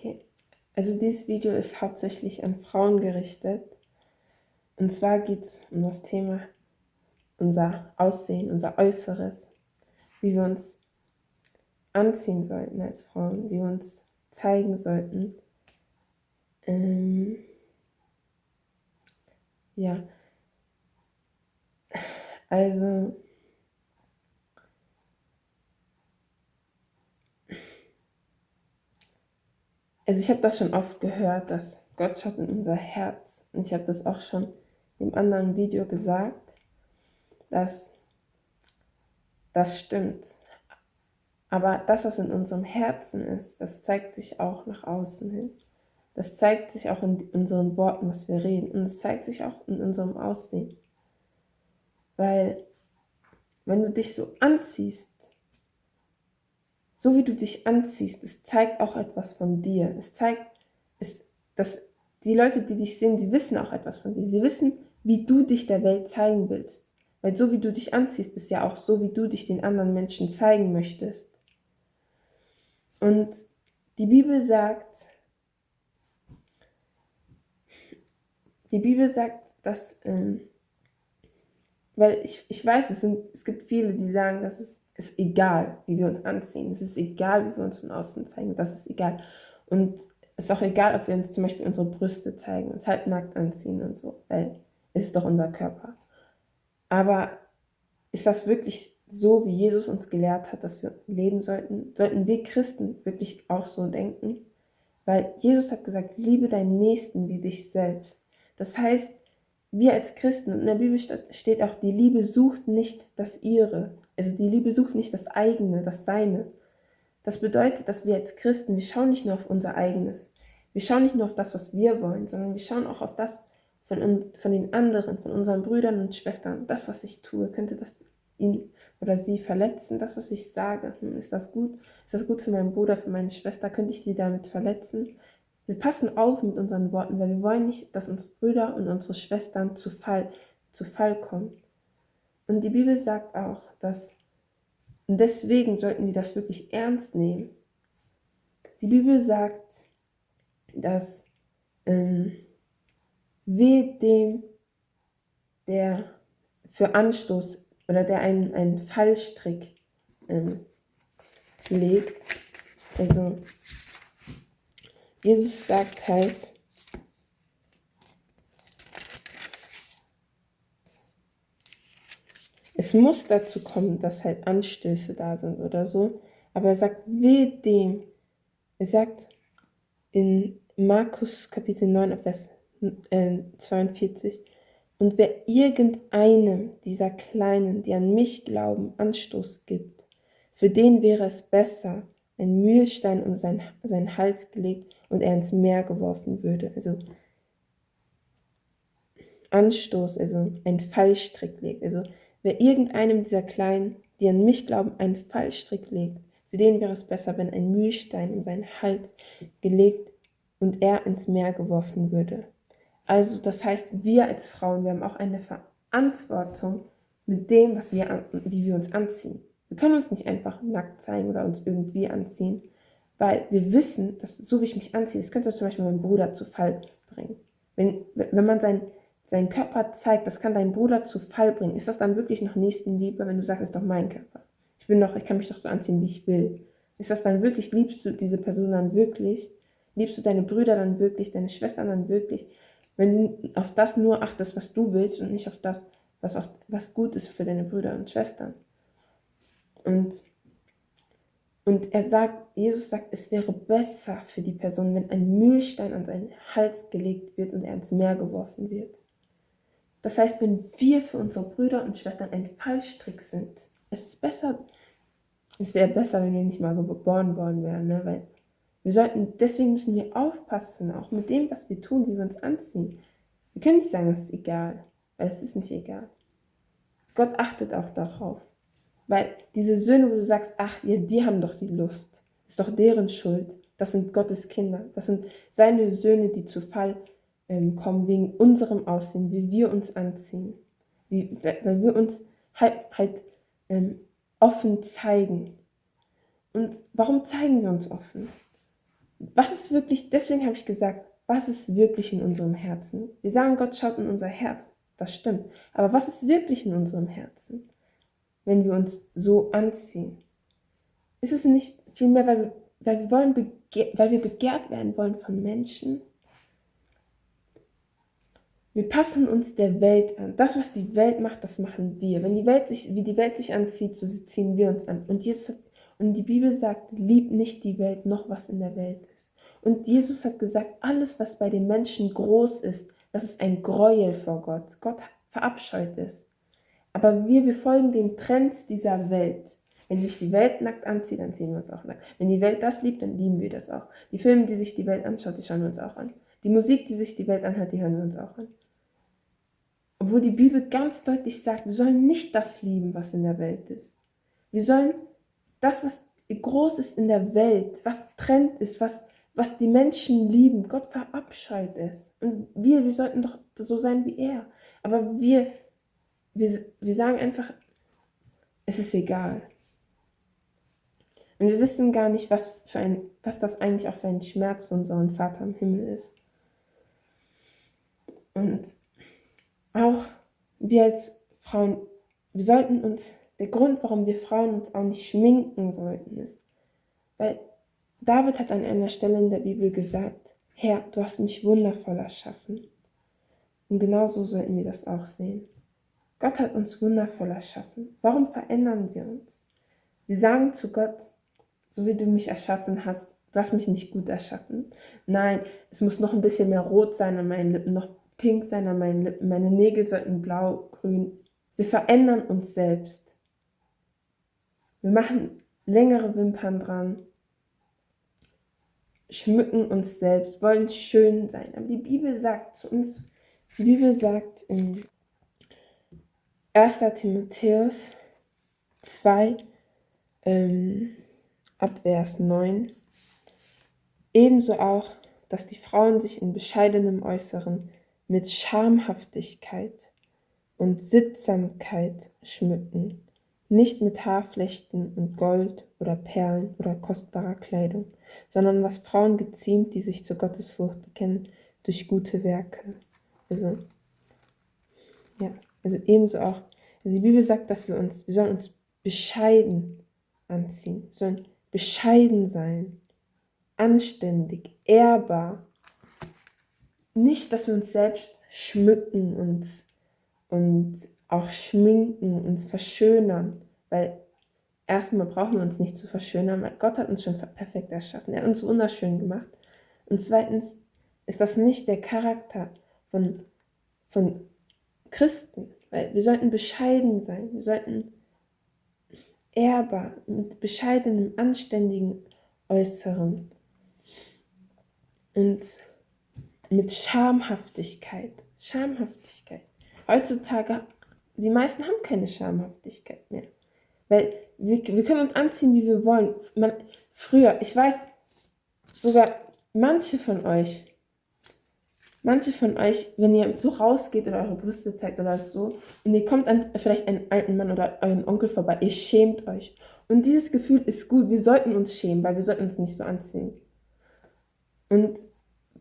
Okay, also dieses Video ist hauptsächlich an Frauen gerichtet. Und zwar geht es um das Thema unser Aussehen, unser Äußeres, wie wir uns anziehen sollten als Frauen, wie wir uns zeigen sollten. Ja, also ich habe das schon oft gehört, dass Gott schaut in unser Herz. Und ich habe das auch schon im anderen Video gesagt, dass das stimmt. Aber das, was in unserem Herzen ist, das zeigt sich auch nach außen hin. Das zeigt sich auch in unseren Worten, was wir reden. Und es zeigt sich auch in unserem Aussehen. Weil, wenn du dich so anziehst, so wie du dich anziehst, es zeigt auch etwas von dir. Es zeigt, dass die Leute, die dich sehen, sie wissen auch etwas von dir. Sie wissen, wie du dich der Welt zeigen willst. Weil so wie du dich anziehst, ist ja auch so, wie du dich den anderen Menschen zeigen möchtest. Und die Bibel sagt, dass, weil ich weiß, es gibt viele, die sagen, dass es ist egal, wie wir uns anziehen. Es ist egal, wie wir uns von außen zeigen. Das ist egal. Und es ist auch egal, ob wir uns zum Beispiel unsere Brüste zeigen, uns halbnackt anziehen und so, weil es ist doch unser Körper. Aber ist das wirklich so, wie Jesus uns gelehrt hat, dass wir leben sollten? Sollten wir Christen wirklich auch so denken? Weil Jesus hat gesagt, liebe deinen Nächsten wie dich selbst. Das heißt, wir als Christen, und in der Bibel steht auch, die Liebe sucht nicht das ihre. Also die Liebe sucht nicht das eigene, das seine. Das bedeutet, dass wir als Christen, wir schauen nicht nur auf unser eigenes. Wir schauen nicht nur auf das, was wir wollen, sondern wir schauen auch auf das von den anderen, von unseren Brüdern und Schwestern. Das, was ich tue, könnte das ihn oder sie verletzen? Das, was ich sage, ist das gut? Ist das gut für meinen Bruder, für meine Schwester? Könnte ich die damit verletzen? Wir passen auf mit unseren Worten, weil wir wollen nicht, dass unsere Brüder und unsere Schwestern zu Fall kommen. Und die Bibel sagt auch, dass, und deswegen sollten wir das wirklich ernst nehmen. Die Bibel sagt, dass wehe dem, der für Anstoß oder der einen Fallstrick legt. Also Jesus sagt halt, es muss dazu kommen, dass halt Anstöße da sind oder so, aber er sagt, wehe dem. Er sagt in Markus Kapitel 9, Vers 42, und wer irgendeinem dieser Kleinen, die an mich glauben, Anstoß gibt, für den wäre es besser, ein Mühlstein um seinen Hals gelegt und er ins Meer geworfen würde. Also Anstoß, also ein Fallstrick legt. Also wer irgendeinem dieser Kleinen, die an mich glauben, einen Fallstrick legt, für den wäre es besser, wenn ein Mühlstein um seinen Hals gelegt und er ins Meer geworfen würde. Also das heißt, wir als Frauen, wir haben auch eine Verantwortung mit dem, wie wir uns anziehen. Wir können uns nicht einfach nackt zeigen oder uns irgendwie anziehen, weil wir wissen, dass so wie ich mich anziehe, das könnte zum Beispiel meinen Bruder zu Fall bringen. Wenn man seinen Körper zeigt, das kann deinen Bruder zu Fall bringen. Ist das dann wirklich noch Nächstenliebe, wenn du sagst, es ist doch mein Körper? Ich kann mich doch so anziehen, wie ich will. Ist das dann wirklich, liebst du diese Person dann wirklich? Liebst du deine Brüder dann wirklich, deine Schwestern dann wirklich? Wenn du auf das nur achtest, was du willst und nicht auf das, was gut ist für deine Brüder und Schwestern. Und Jesus sagt, es wäre besser für die Person, wenn ein Mühlstein an seinen Hals gelegt wird und er ins Meer geworfen wird. Das heißt, wenn wir für unsere Brüder und Schwestern ein Fallstrick sind, es wäre besser, wenn wir nicht mal geboren worden wären, ne? Weil deswegen müssen wir aufpassen, auch mit dem, was wir tun, wie wir uns anziehen. Wir können nicht sagen, es ist egal, weil es ist nicht egal. Gott achtet auch darauf. Weil diese Söhne, wo du sagst, ach, die haben doch die Lust, ist doch deren Schuld. Das sind Gottes Kinder. Das sind seine Söhne, die zu Fall kommen wegen unserem Aussehen, wie wir uns anziehen. Weil wir uns halt offen zeigen. Und warum zeigen wir uns offen? Was ist wirklich, deswegen habe ich gesagt, was ist wirklich in unserem Herzen? Wir sagen, Gott schaut in unser Herz, das stimmt. Aber was ist wirklich in unserem Herzen, wenn wir uns so anziehen? Ist es nicht vielmehr, weil wir begehrt werden wollen von Menschen? Wir passen uns der Welt an. Das, was die Welt macht, das machen wir. Wie die Welt sich anzieht, so ziehen wir uns an. Und die Bibel sagt, liebt nicht die Welt, noch was in der Welt ist. Und Jesus hat gesagt, alles, was bei den Menschen groß ist, das ist ein Gräuel vor Gott. Gott verabscheut es. Aber wir folgen den Trends dieser Welt. Wenn sich die Welt nackt anzieht, dann ziehen wir uns auch nackt. Wenn die Welt das liebt, dann lieben wir das auch. Die Filme, die sich die Welt anschaut, die schauen wir uns auch an. Die Musik, die sich die Welt anhört, die hören wir uns auch an. Obwohl die Bibel ganz deutlich sagt, wir sollen nicht das lieben, was in der Welt ist. Wir sollen das, was groß ist in der Welt, was Trend ist, was die Menschen lieben, Gott verabscheut es. Und wir sollten doch so sein wie er. Aber wir sagen einfach, es ist egal. Und wir wissen gar nicht, was das eigentlich auch für ein Schmerz für unseren Vater im Himmel ist. Und auch wir als Frauen, der Grund, warum wir Frauen uns auch nicht schminken sollten, ist, weil David hat an einer Stelle in der Bibel gesagt, Herr, du hast mich wundervoll erschaffen. Und genauso sollten wir das auch sehen. Gott hat uns wundervoll erschaffen. Warum verändern wir uns? Wir sagen zu Gott, so wie du mich erschaffen hast, du hast mich nicht gut erschaffen. Nein, es muss noch ein bisschen mehr rot sein an meinen Lippen, noch pink sein an meinen Lippen, meine Nägel sollten blau, grün. Wir verändern uns selbst. Wir machen längere Wimpern dran, schmücken uns selbst, wollen schön sein. Aber die Bibel sagt zu uns, in 1. Timotheus 2, ab Vers 9, ebenso auch, dass die Frauen sich in bescheidenem Äußeren mit Schamhaftigkeit und Sittsamkeit schmücken, nicht mit Haarflechten und Gold oder Perlen oder kostbarer Kleidung, sondern was Frauen geziemt, die sich zur Gottesfurcht bekennen, durch gute Werke. Also ebenso auch, die Bibel sagt, dass wir sollen uns bescheiden anziehen, wir sollen bescheiden sein, anständig, ehrbar. Nicht, dass wir uns selbst schmücken und auch schminken, uns verschönern, weil erstmal brauchen wir uns nicht zu verschönern, weil Gott hat uns schon perfekt erschaffen, er hat uns wunderschön gemacht. Und zweitens ist das nicht der Charakter von Christen, weil wir sollten bescheiden sein, wir sollten ehrbar, mit bescheidenem, anständigen Äußeren und mit Schamhaftigkeit. Heutzutage, die meisten haben keine Schamhaftigkeit mehr, weil wir können uns anziehen, wie wir wollen. Früher, ich weiß, sogar manche von euch, wenn ihr so rausgeht oder eure Brüste zeigt oder so, und ihr kommt an vielleicht einen alten Mann oder euren Onkel vorbei, ihr schämt euch. Und dieses Gefühl ist gut, wir sollten uns schämen, weil wir sollten uns nicht so anziehen. Und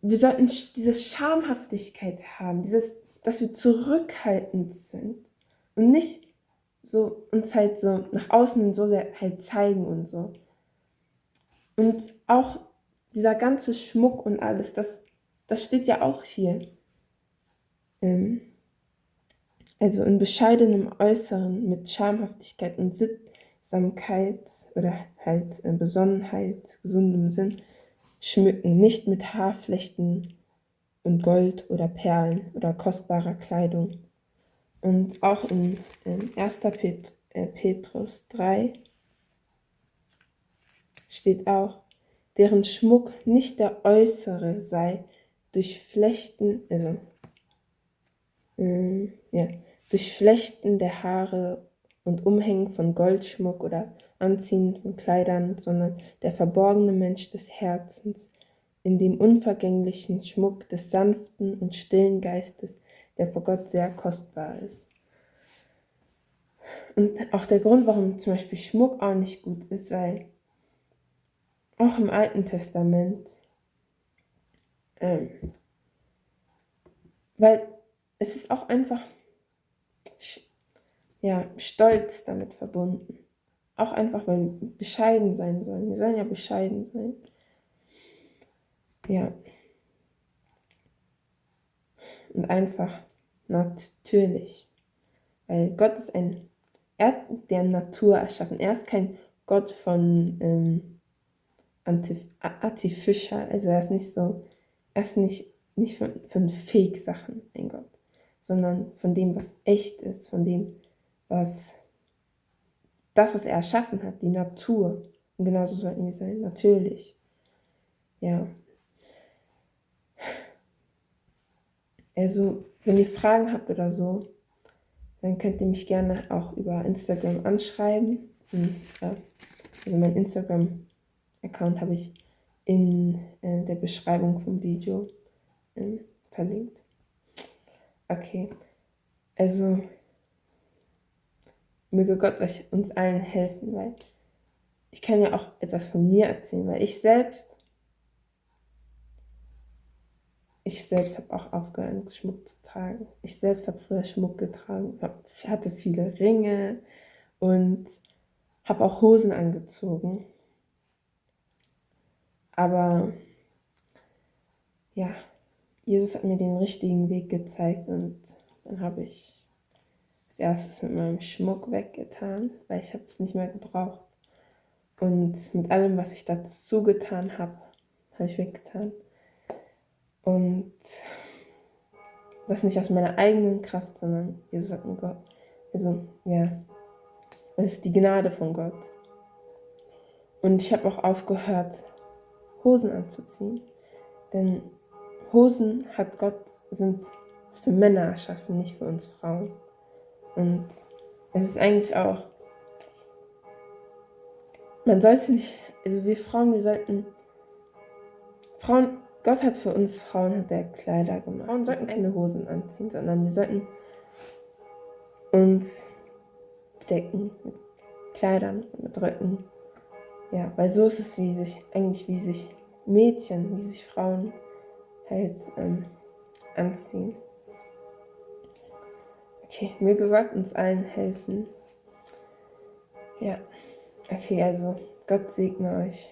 wir sollten diese Schamhaftigkeit haben, dass wir zurückhaltend sind und nicht so uns halt so nach außen so sehr halt zeigen und so. Und auch dieser ganze Schmuck und alles, das steht ja auch hier. Also in bescheidenem Äußeren mit Schamhaftigkeit und Sittsamkeit oder halt Besonnenheit, gesundem Sinn schmücken, nicht mit Haarflechten und Gold oder Perlen oder kostbarer Kleidung. Und auch in 1. Petrus 3 steht auch, deren Schmuck nicht der äußere sei, durch Flechten, durch Flechten der Haare und Umhängen von Goldschmuck oder Anziehen von Kleidern, sondern der verborgene Mensch des Herzens, in dem unvergänglichen Schmuck des sanften und stillen Geistes, der vor Gott sehr kostbar ist. Und auch der Grund, warum zum Beispiel Schmuck auch nicht gut ist, weil auch im Alten Testament Weil es ist auch einfach Stolz damit verbunden. Auch einfach, weil wir bescheiden sein sollen. Wir sollen ja bescheiden sein. Ja. Und einfach natürlich. Weil Gott ist er hat der Natur erschaffen. Er ist kein Gott von artificial. Also er ist nicht von Fake-Sachen ein Gott, sondern von dem, was echt ist, von dem, was er erschaffen hat, die Natur. Und genauso sollten wir sein, natürlich. Ja. Also, wenn ihr Fragen habt oder so, dann könnt ihr mich gerne auch über Instagram anschreiben. Also mein Instagram-Account habe ich in der Beschreibung vom Video verlinkt. Okay, also möge Gott uns allen helfen, weil ich kann ja auch etwas von mir erzählen, weil ich selbst habe auch aufgehört, Schmuck zu tragen. Ich selbst habe früher Schmuck getragen, hatte viele Ringe und habe auch Hosen angezogen. Aber ja, Jesus hat mir den richtigen Weg gezeigt und dann habe ich als erstes mit meinem Schmuck weggetan, weil ich habe es nicht mehr gebraucht. Und mit allem, was ich dazu getan habe, habe ich weggetan. Und das nicht aus meiner eigenen Kraft, sondern Jesus hat mir Gott. Also, ja, es ist die Gnade von Gott. Und ich habe auch aufgehört, Hosen anzuziehen. Denn Hosen sind für Männer erschaffen, nicht für uns Frauen. Und es ist eigentlich auch, man sollte nicht, also Gott hat für uns Frauen hat er Kleider gemacht. Frauen sollten keine Hosen anziehen, sondern wir sollten uns decken mit Kleidern und mit Röcken. Ja, weil so ist es, wie sich Mädchen, wie sich Frauen halt anziehen. Okay, möge Gott uns allen helfen. Ja, okay, also Gott segne euch.